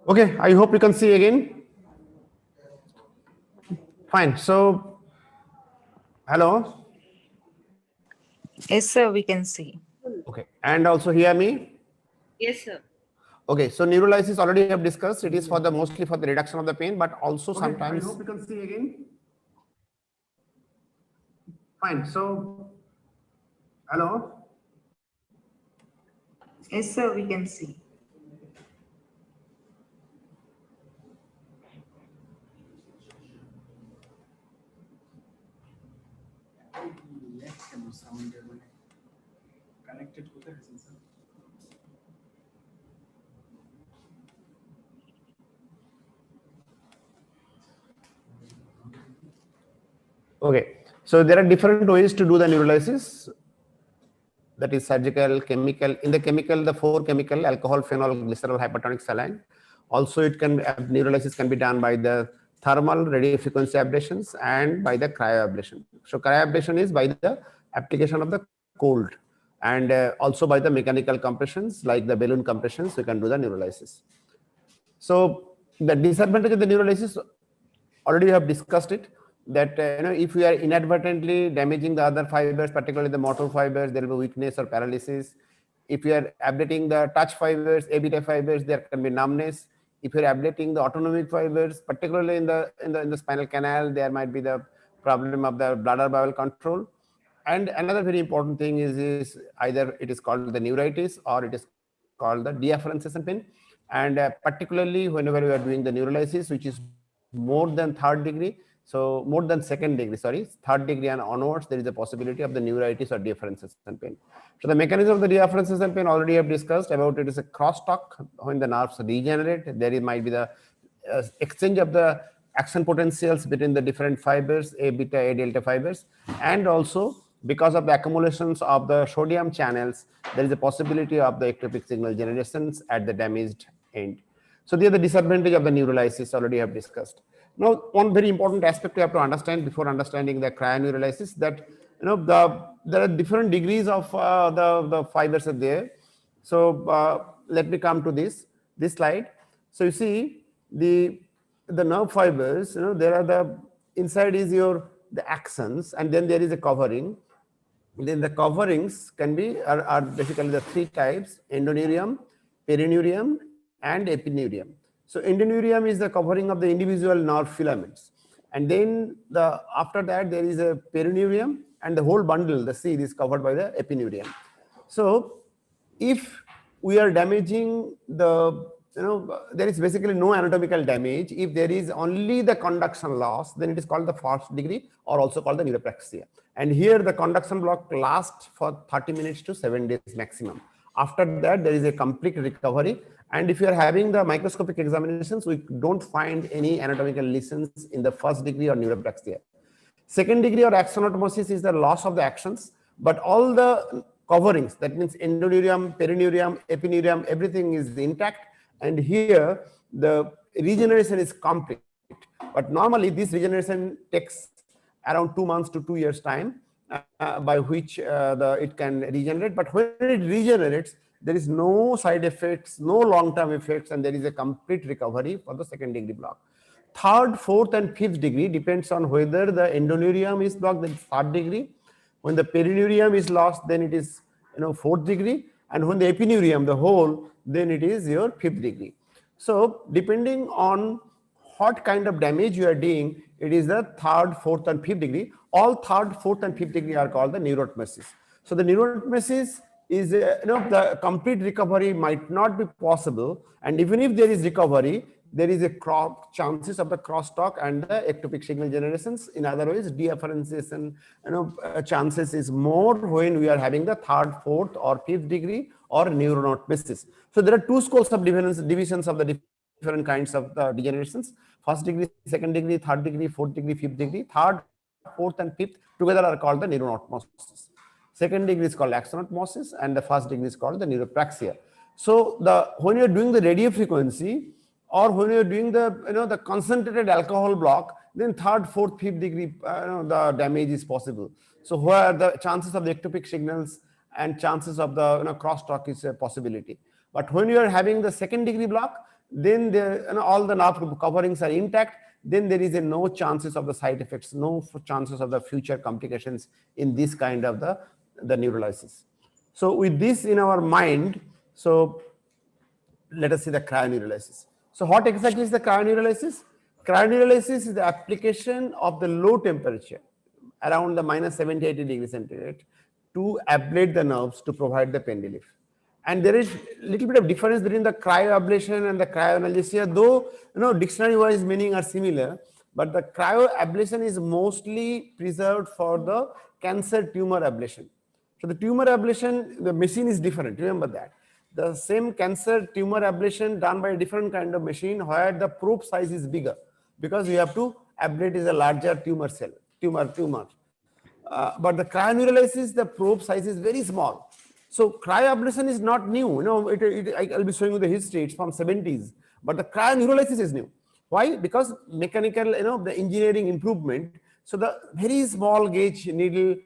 Okay, I hope you can see again. Fine. So, hello. Yes, sir, we can see. Okay, and also hear me. Yes, sir. Okay, so neurolysis already have discussed. It is for the mostly for the reduction of the pain, but also sometimes. I hope you can see again. Fine. So, hello. Yes, sir, we can see. Okay, so there are different ways to do the neurolysis. That is surgical, chemical. In the chemical, the 4 chemical: alcohol, phenol, glycerol, hypertonic saline. Also, it can neurolysis can be done by the thermal radiofrequency ablations and by the cryoablation. So cryoablation is by the application of the cold, and also by the mechanical compressions like the balloon compressions. We can do the neurolysis. So the disadvantage of the neurolysis, already we have discussed it, that if we are inadvertently damaging the other fibers, particularly the motor fibers, there will be weakness or paralysis. If you are ablating the touch fibers, A beta fibers, there can be numbness. If you are ablating the autonomic fibers, particularly in the spinal canal, there might be the problem of the bladder bowel control. And another very important thing is either it is called the neuritis or it is called the deafferences pain. And particularly whenever we are doing the neurolysis, which is more than 3rd degree, so more than 2nd degree, sorry, 3rd degree and onwards, there is a possibility of the neuritis or deafferences pain. So the mechanism of the deafferences pain already have discussed about. It is a crosstalk. When the nerves regenerate, there might be the exchange of the action potentials between the different fibers, A beta, A delta fibers, and also because of the accumulations of the sodium channels, there is a possibility of the ectopic signal generations at the damaged end. So the disadvantage of the neurolysis already have discussed. Now, one very important aspect you have to understand before understanding the cryoneurolysis, that there are different degrees of the fibers are there. So let me come to this slide. So you see the nerve fibers. There are the inside is the axons, and then there is a covering. Then the coverings can be are basically the 3 types: endoneurium, perineurium, and epineurium. So endoneurium is the covering of the individual nerve filaments, and then after that there is a perineurium, and the whole bundle, the seed, is covered by the epineurium. So if we are damaging there is basically no anatomical damage. If there is only the conduction loss, then it is called the 1st degree, or also called the neuropraxia. And here the conduction block lasts for 30 minutes to 7 days maximum. After that, there is a complete recovery. And if you are having the microscopic examinations, we don't find any anatomical lesions in the 1st degree or neuropraxia. 2nd degree or axonotmosis is the loss of the actions, but all the coverings, that means endoneurium, perineurium, epineurium, everything is intact. And here the regeneration is complete. But normally this regeneration takes around 2 months to 2 years time, by which it can regenerate. But when it regenerates, there is no side effects, no long-term effects, and there is a complete recovery for the 2nd degree block. 3rd, 4th, and 5th degree depends on whether the endoneurium is blocked, then 3rd degree. When the perineurium is lost, then it is 4th degree, and when the epineurium, the whole, then it is your 5th degree. So depending on what kind of damage you are doing, it is the 3rd, 4th, and 5th degree. All 3rd, 4th, and 5th degree are called the neurotmesis. So the neurotmesis is the complete recovery might not be possible, and even if there is recovery, there is a chances of the crosstalk and the ectopic signal generations. In other words, deafferentation chances is more when we are having the 3rd, 4th, or 5th degree or neuronotmesis. So there are 2 schools of divisions of the different kinds of the degenerations: 1st degree, 2nd degree, 3rd degree, 4th degree, 5th degree. 3rd, 4th, and 5th together are called the neuronotmosis. 2nd degree is called axonotmosis, and the 1st degree is called the neuropraxia. So when you are doing the radiofrequency, or when you are doing the concentrated alcohol block, then 3rd, 4th, 5th degree the damage is possible. So where the chances of the ectopic signals and chances of the crosstalk is a possibility. But when you are having the second degree block, then all the nerve coverings are intact. Then there is no chances of the side effects, no chances of the future complications in this kind of the neurolysis. So with this in our mind, so let us see the cryoneurolysis. So what exactly is the cryoneurolysis? Cryoneurolysis is the application of the low temperature around the minus 70, 80 degrees centigrade to ablate the nerves to provide the pain relief. And there is a little bit of difference between the cryoablation and the cryoanalgesia, though dictionary-wise meaning are similar, but the cryoablation is mostly preserved for the cancer tumor ablation. So the tumor ablation, the machine is different, remember that. The same cancer tumor ablation done by a different kind of machine where the probe size is bigger because you have to ablate is a larger tumor cell, tumor. But the cryoneurolysis, the probe size is very small. So cryoablation is not new. I'll be showing you the history. It's from 70s. But the cryoneurolysis is new. Why? Because mechanical, the engineering improvement. So the very small gauge needle,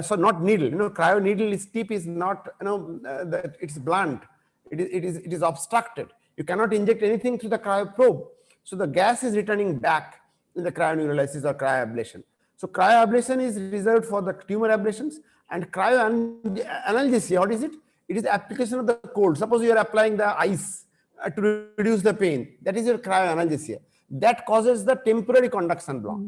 so not needle. Cryo needle tip is not, it's blunt. It is obstructed. You cannot inject anything through the cryo probe. So the gas is returning back in the cryoneurolysis or cryoablation. So cryoablation is reserved for the tumor ablations, and cryoanalgesia, what is it? It is the application of the cold. Suppose you are applying the ice to reduce the pain. That is your cryoanalgesia. That causes the temporary conduction block.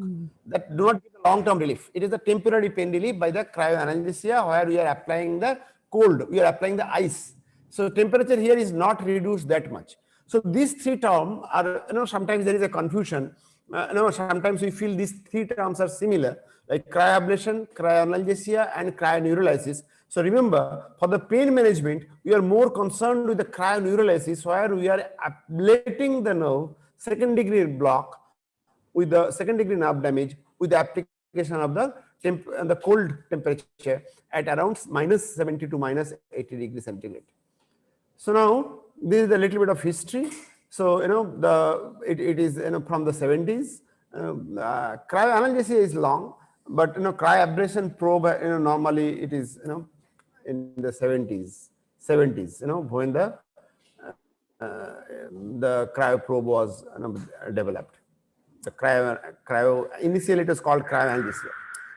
That do not give the long-term relief. It is the temporary pain relief by the cryoanalgesia where we are applying the cold, we are applying the ice. So temperature here is not reduced that much. So these three terms are, sometimes there is a confusion. Sometimes we feel these three terms are similar, like cryoablation, cryoanalgesia, and cryoneurolysis. So remember, for the pain management, we are more concerned with the cryoneurolysis, where we are ablating the nerve, second degree block, with the second degree nerve damage, with the application of the cold temperature at around minus 70 to minus 80 degrees centigrade. So now this is a little bit of history. So it is from the 70s. Cryoanalgesia is long, but cryoablation probe normally it is in the 70s when the cryo probe was developed. The cryo initially it was called cryoanalgesia.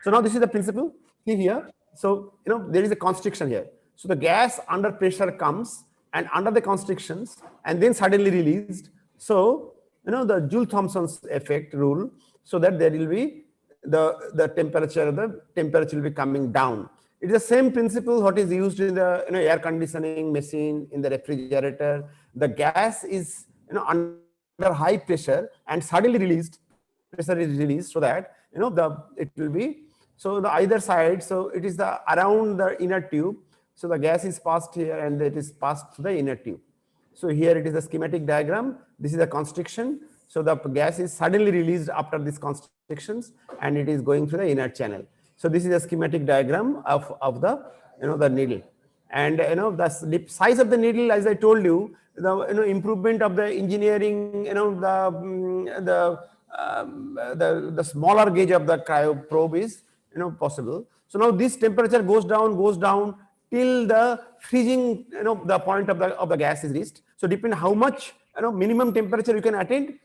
So now this is the principle. See here. So there is a constriction here. So the gas under pressure comes and under the constrictions and then suddenly released. So the Joule-Thomson's effect rule, so that there will be the temperature will be coming down. It is the same principle what is used in the air conditioning machine, in the refrigerator. The gas is under high pressure and suddenly released. Pressure is released so that it will be so the either side. So it is the around the inner tube. So the gas is passed here and it is passed to the inner tube. So here it is a schematic diagram. This is a constriction. So the gas is suddenly released after these constrictions and it is going through the inner channel. So this is a schematic diagram of the the needle. And the size of the needle, as I told you, the improvement of the engineering, the smaller gauge of the cryo probe is possible. So now this temperature goes down till the freezing, the point of the gas is reached. So depending how much minimum temperature you can attain,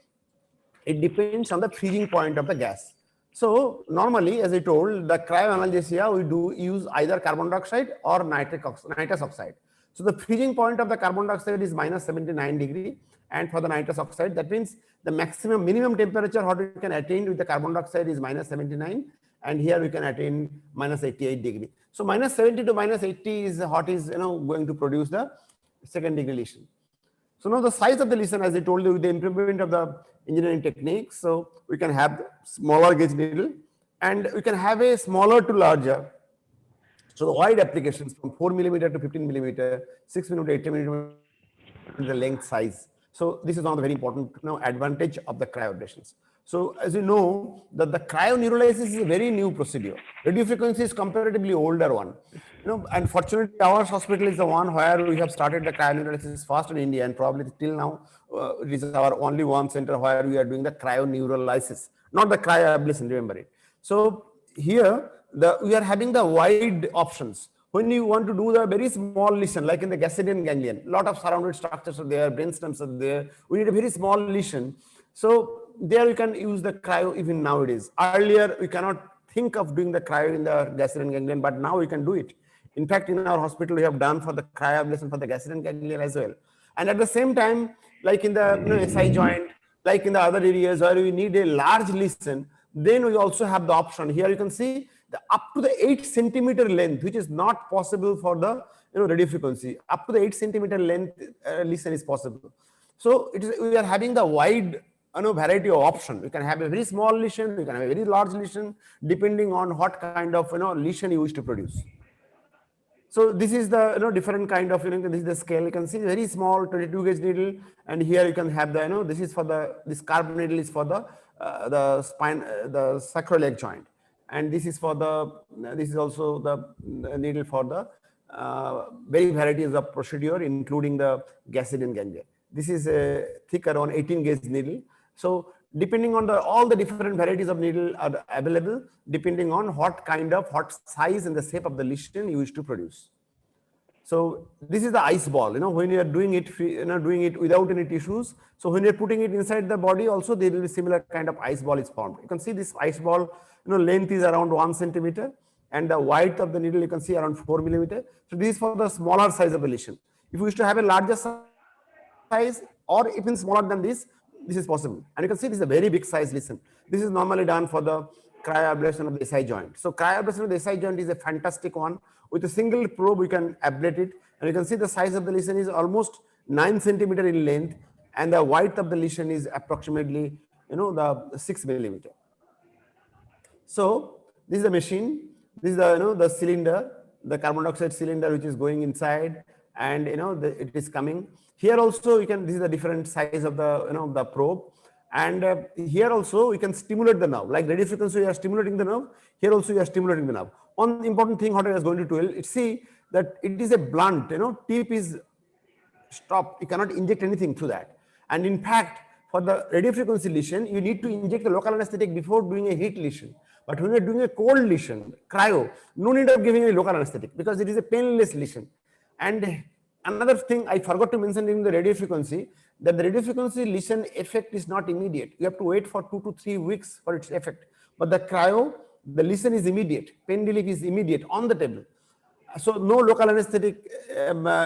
it depends on the freezing point of the gas. So normally, as I told, the cryoanalgesia we do use either carbon dioxide or nitrous oxide. So the freezing point of the carbon dioxide is minus 79 degree, and for the nitrous oxide, that means the minimum temperature what we can attain with the carbon dioxide is minus 79, and here we can attain minus 88 degree. So minus 70 to minus 80 is what is going to produce the second degree lesion. So now the size of the lesion, as I told you, with the improvement of the engineering techniques, so we can have smaller gauge needle and we can have a smaller to larger. So the wide applications from 4 millimeter to 15 millimeter, 6 millimeter, 8 millimeter, the length size. So this is one of the very important advantage of the cryoablations. So as you know, that the cryoneurolysis is a very new procedure. Radiofrequency is comparatively older one. Unfortunately, our hospital is the one where we have started the cryoneurolysis first in India, and probably till now it is our only one center where we are doing the cryoneurolysis, not the cryoablation. Remember it. So here we are having the wide options. when you want to do the very small lesion, like in the Gasseodian ganglion, lot of surrounded structures are there, brain stems are there. We need a very small lesion. So there you can use the cryo even nowadays. Earlier, we cannot think of doing the cryo in the Gasseodian ganglion, but now we can do it. In fact, in our hospital, we have done for the cryoablation for the Gasseodian ganglion as well. And at the same time, like in the SI joint, like in the other areas where we need a large lesion, then we also have the option. Here you can see the up to the 8 centimeter length, which is not possible for the radio frequency. Up to the 8 centimeter length lesion is possible. So we are having the wide variety of option. You can have a very small lesion, you can have a very large lesion, depending on what kind of lesion you wish to produce. So this is the different kind of this is the scale. You can see very small 22 gauge needle, and here you can have the this is for this carb needle is for the spine, the sacroiliac joint, and this is for this is also the needle for the very varieties of procedure, including the Gasseodian ganglion. This is a thick around 18 gauge needle. So depending on all the different varieties of needle are available, depending on what size and the shape of the lesion you wish to produce. So this is the ice ball, when you are doing it, doing it without any tissues. So when you're putting it inside the body also, there will be similar kind of ice ball is formed. You can see this ice ball, length is around 1 centimeter, and the width of the needle you can see around 4 millimeter. So this is for the smaller size of the lesion. If you wish to have a larger size or even smaller than this is possible. And you can see this is a very big size lesion. This is normally done for the cryoablation of the SI joint. So cryoablation of the SI joint is a fantastic one. With a single probe, we can ablate it. And you can see the size of the lesion is almost 9 centimeter in length, and the width of the lesion is approximately, the 6 millimeter. So this is the machine. This is the cylinder, the carbon dioxide cylinder, which is going inside, and it is coming. Here also this is the different size of the probe, and here also we can stimulate the nerve. Like radio frequency, we are stimulating the nerve. Here also we are stimulating the nerve. One important thing what I was going to tell, see that it is a blunt, tip is stopped. You cannot inject anything through that. And in fact, for the radio frequency lesion, you need to inject the local anesthetic before doing a heat lesion. But when you are doing a cold lesion, cryo, no need of giving a local anesthetic because it is a painless lesion. And another thing I forgot to mention in the radio frequency, that the radio frequency lesion effect is not immediate. You have to wait for 2 to 3 weeks for its effect. But the cryo, the lesion is immediate. Pain relief is immediate on the table. So no local anesthetic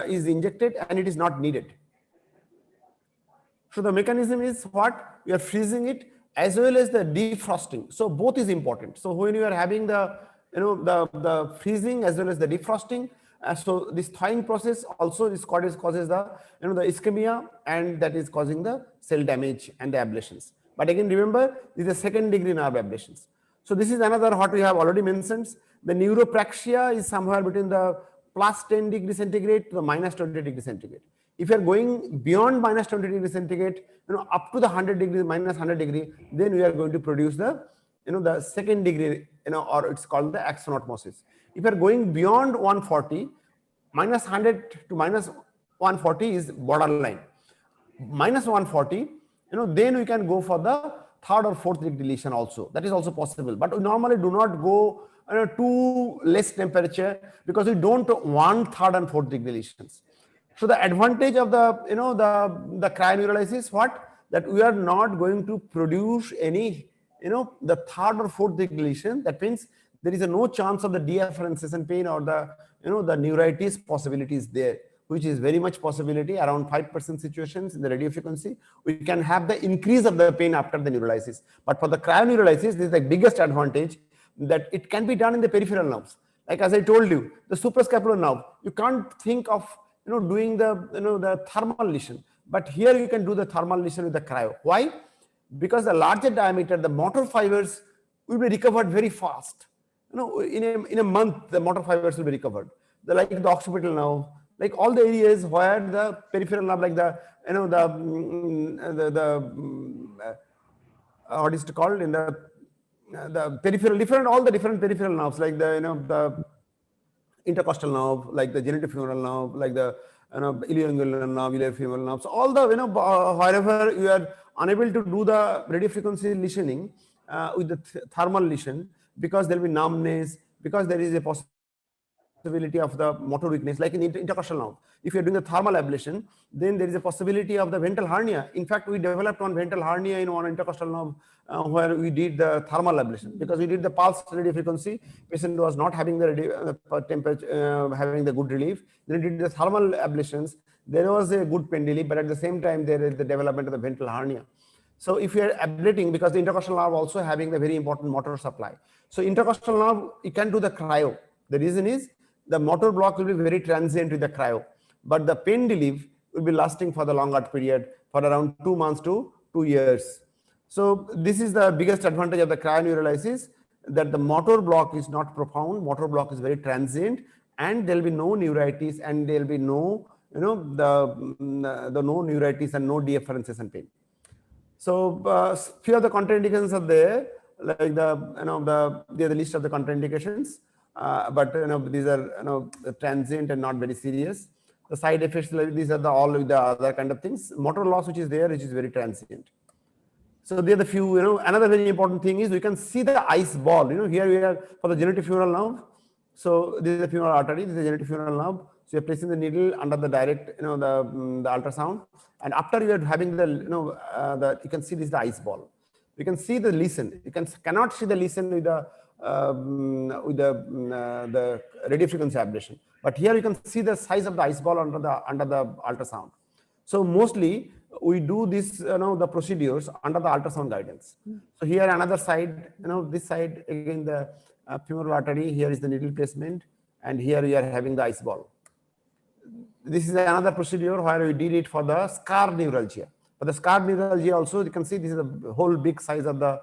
is injected, and it is not needed. So the mechanism is what? You are freezing it as well as the defrosting. So both is important. So when you are having the freezing as well as the defrosting, so this thawing process also causes the the ischemia, and that is causing the cell damage and the ablations. But again, remember, these are second degree nerve ablations. So this is another what we have already mentioned. The neuropraxia is somewhere between the plus 10 degrees centigrade to the minus 20 degrees centigrade. If you are going beyond minus 20 degrees centigrade, up to the 100 degrees, minus 100 degree, then we are going to produce the the second degree, or it's called the axonotmosis. If you are going beyond 140, minus 100 to minus 140 is borderline. Minus 140, then we can go for the third or fourth degree lesion also. That is also possible. But we normally do not go to less temperature because we don't want third and fourth degree lesions. So the advantage of the the cryoneurolysis is what? That we are not going to produce any the third or fourth degree lesion. That means there is no chance of the deafferentation pain or the neuritis possibility is there, which is very much possibility, around 5% situations in the radio frequency. We can have the increase of the pain after the neurolysis. But for the cryoneurolysis, this is the biggest advantage, that it can be done in the peripheral nerves. Like as I told you, the suprascapular nerve, you can't think of doing the thermal lesion, but here you can do the thermal lesion with the cryo. Why? Because the larger diameter, the motor fibers will be recovered very fast. In a month, the motor fibers will be recovered. Like the occipital nerve, like all the areas where the peripheral nerve, like what is it called in the peripheral, all the different peripheral nerves, like the intercostal nerve, like the genitofemoral nerve, like the ilioinguinal nerve, iliofemoral nerves, all the wherever you are unable to do the radio frequency lesioning with the thermal lesion, because there will be numbness, because there is a possibility possibility of the motor weakness, like in intercostal nerve. If you're doing the thermal ablation, then there is a possibility of the ventral hernia. In fact, we developed one ventral hernia in one intercostal nerve where we did the thermal ablation, because we did the pulse radio frequency. Patient was not having the temperature, having the good relief. Then we did the thermal ablations. There was a good pain relief, but at the same time, there is the development of the ventral hernia. So if you are ablating, because the intercostal nerve also having the very important motor supply. So intercostal nerve, you can do the cryo. The reason is the motor block will be very transient with the cryo, but the pain relief will be lasting for the longer period, for around 2 months to 2 years. So this is the biggest advantage of the cryoneurolysis, that the motor block is not profound, motor block is very transient, and there will be no neuritis, and there will be no, the no neuritis and no deafferences and pain. So few of the contraindications are there, like the list of the contraindications, but these are transient and not very serious. The side effects, like these are the all the other kind of things. Motor loss which is there, which is very transient. So there are the few, another very important thing is we can see the ice ball. Here we are for the genitofemoral nerve. So this is the femoral artery, this is the genitofemoral nerve. So you're placing the needle under the direct, the ultrasound, and after you are having the, you can see this is the ice ball. You can see the lesion. You cannot see the lesion with the radiofrequency ablation. But here you can see the size of the ice ball under the ultrasound. So mostly we do this, the procedures under the ultrasound guidance. So here another side, this side again the femoral artery. Here is the needle placement, and here we are having the ice ball. This is another procedure where we did it for the scar neuralgia. For the scar neuralgia also, you can see this is the whole big size of the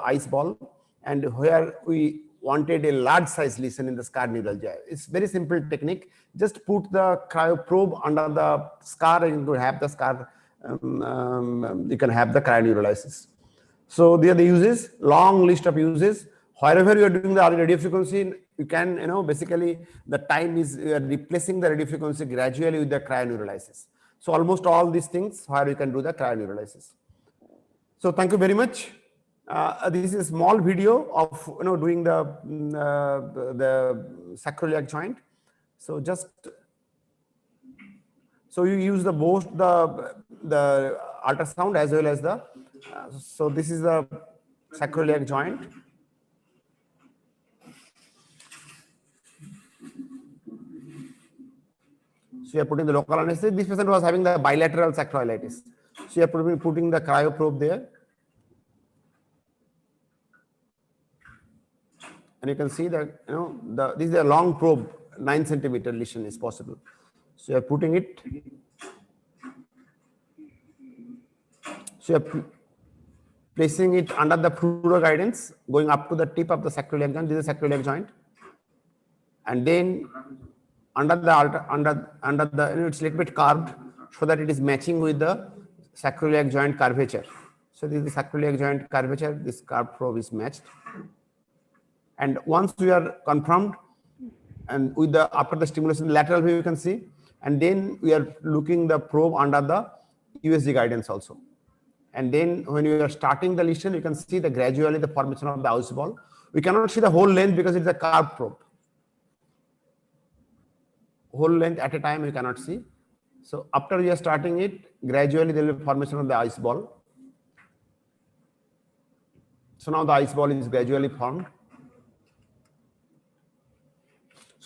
ice ball, and where we wanted a large size lesion in the scar neuralgia. It's very simple technique. Just put the cryo probe under the scar, and you have the scar. You can have the cryoneurolysis. So there are the uses, long list of uses. Wherever you are doing the radiofrequency, you can, basically the time is replacing the radiofrequency gradually with the cryoneurolysis. So almost all these things where you can do the cryoneurolysis. So thank you very much. This is a small video of doing the sacroiliac joint. So so you use both the ultrasound as well as the so this is the sacroiliac joint. So you are putting the local anesthesia. This patient was having the bilateral sacroiliitis. So you are putting the cryo probe there. And you can see that, this is a long probe, 9 centimeter lesion is possible. So you are putting it. So you are placing it under the fluoro guidance, going up to the tip of the sacroiliac joint. This is a sacroiliac joint. And then under the it's a little bit curved so that it is matching with the sacroiliac joint curvature. So this is the sacroiliac joint curvature. This curved probe is matched. And once we are confirmed, and with the after the stimulation lateral view you can see, and then we are looking the probe under the USG guidance also. And then when you are starting the lesion, you can see the gradually the formation of the ice ball. We cannot see the whole length because it's a curved probe. Whole length at a time you cannot see. So after you are starting it, gradually there will be formation of the ice ball. So now the ice ball is gradually formed.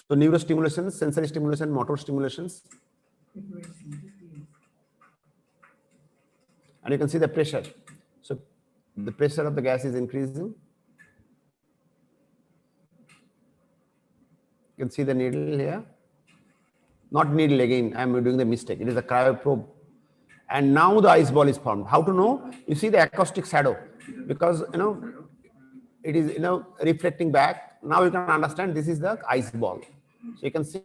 So neurostimulations, sensory stimulation, motor stimulations. And you can see the pressure. So the pressure of the gas is increasing. You can see the needle here. Not needle again, I am doing the mistake. It is a cryo probe. And now the ice ball is formed. How to know? You see the acoustic shadow, because it is reflecting back. Now you can understand this is the ice ball. So you can see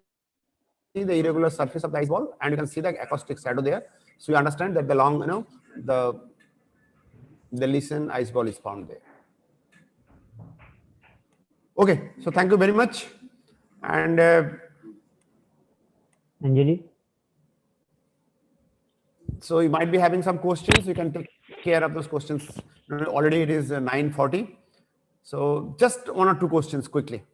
the irregular surface of the ice ball, and you can see the acoustic shadow there. So you understand that the long, the lesion ice ball is formed there. Okay, so thank you very much. And Anjali? So you might be having some questions. You can take care of those questions. Already it is 9:40. So just 1 or 2 questions quickly.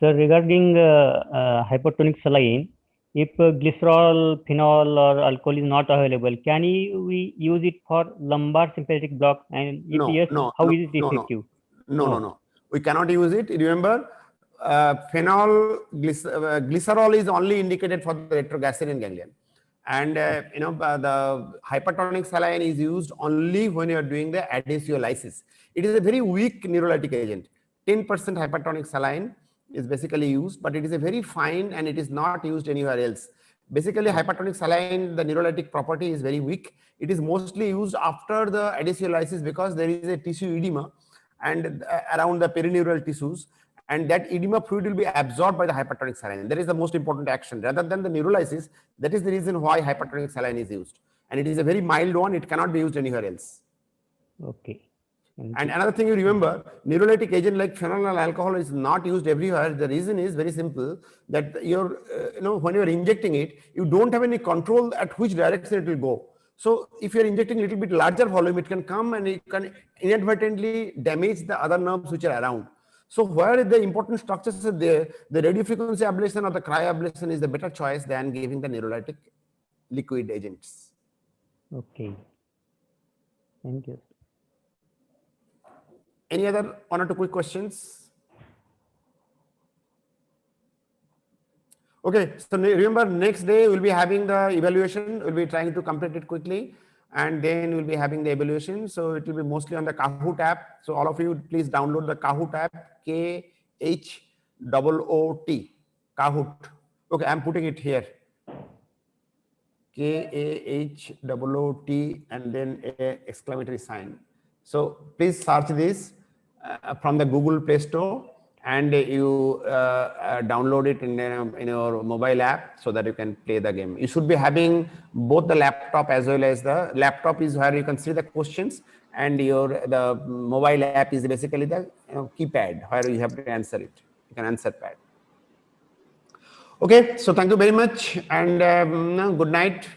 So regarding hypertonic saline, if glycerol, phenol, or alcohol is not available, can we use it for lumbar sympathetic block? And if yes, how is it effective? No. We cannot use it. Remember, glycerol is only indicated for the retroglycerin ganglion. And the hypertonic saline is used only when you are doing the adhesiolysis. It is a very weak neurolytic agent. 10% hypertonic saline is basically used, but it is a very fine and it is not used anywhere else. Basically, hypertonic saline, the neurolytic property is very weak. It is mostly used after the adhesiolysis because there is a tissue edema and around the perineural tissues, and that edema fluid will be absorbed by the hypertonic saline. That is the most important action rather than the neurolysis. That is the reason why hypertonic saline is used, and it is a very mild one. It cannot be used anywhere else. Okay. And another thing you remember, neurolytic agent like phenol and alcohol is not used everywhere. The reason is very simple, that you're, when you're injecting it, you don't have any control at which direction it will go. So if you're injecting a little bit larger volume, it can come and it can inadvertently damage the other nerves which are around. So where the important structures are there, the radiofrequency ablation or the cryoablation is the better choice than giving the neurolytic liquid agents. Okay. Thank you. Any other one or two quick questions? Okay, so remember next day we'll be having the evaluation. We'll be trying to complete it quickly, and then we'll be having the evaluation. So it will be mostly on the Kahoot app. So all of you please download the Kahoot app, KHOOT, Kahoot. Okay, I'm putting it here. KAHOOT and then a exclamatory sign. So please search this from the Google Play Store, and you download it in your mobile app so that you can play the game. You should be having both the laptop as well as the laptop is where you can see the questions, and the mobile app is basically the keypad where you have to answer it. You can answer pad. Okay, so thank you very much, and good night.